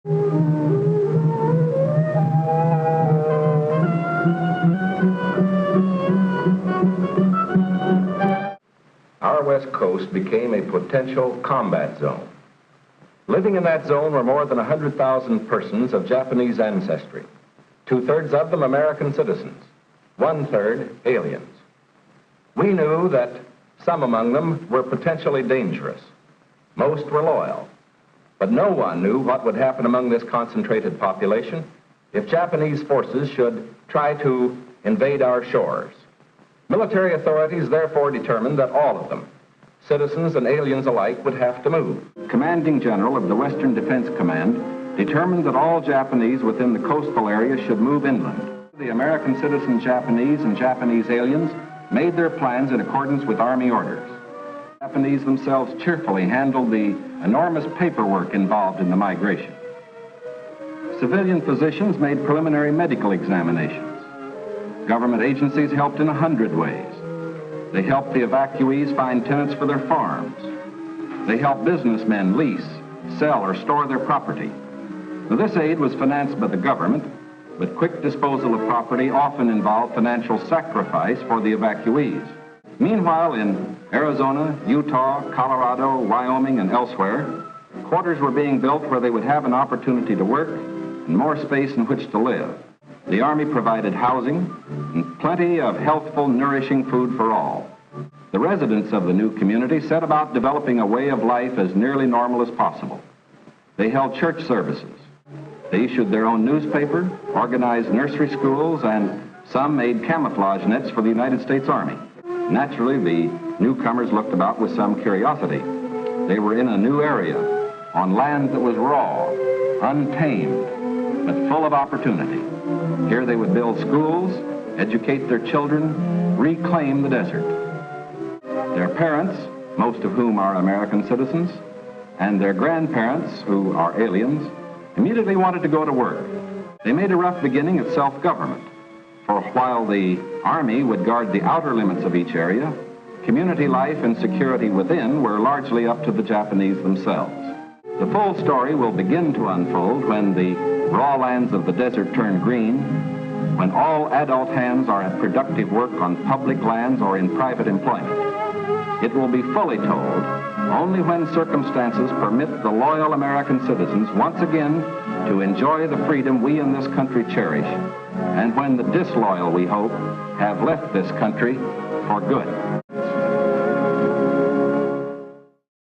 Our West Coast became a potential combat zone. Living in that zone were more than 100,000 persons of Japanese ancestry, 2/3 of them American citizens, 1/3 aliens. We knew that some among them were potentially dangerous. Most were loyal. But no one knew what would happen among this concentrated population if Japanese forces should try to invade our shores. Military authorities therefore determined that all of them, citizens and aliens alike, would have to move. Commanding General of the Western Defense Command determined that all Japanese within the coastal area should move inland. The American citizen Japanese and Japanese aliens made their plans in accordance with Army orders. The Japanese themselves cheerfully handled the enormous paperwork involved in the migration. Civilian physicians made preliminary medical examinations. Government agencies helped in 100 ways. They helped the evacuees find tenants for their farms. They helped businessmen lease, sell, or store their property. Now, this aid was financed by the government, but quick disposal of property often involved financial sacrifice for the evacuees. Meanwhile, in Arizona, Utah, Colorado, Wyoming, and elsewhere, quarters were being built where they would have an opportunity to work and more space in which to live. The Army provided housing and plenty of healthful, nourishing food for all. The residents of the new community set about developing a way of life as nearly normal as possible. They held church services. They issued their own newspaper, organized nursery schools, and some made camouflage nets for the United States Army. Naturally, the newcomers looked about with some curiosity. They were in a new area, on land that was raw, untamed, but full of opportunity. Here they would build schools, educate their children, reclaim the desert. Their parents, most of whom are American citizens, and their grandparents, who are aliens, immediately wanted to go to work. They made a rough beginning at self-government. For while the Army would guard the outer limits of each area, community life and security within were largely up to the Japanese themselves. The full story will begin to unfold when the raw lands of the desert turn green, when all adult hands are at productive work on public lands or in private employment. It will be fully told only when circumstances permit the loyal American citizens once again to enjoy the freedom we in this country cherish, and when the disloyal, we hope, have left this country for good.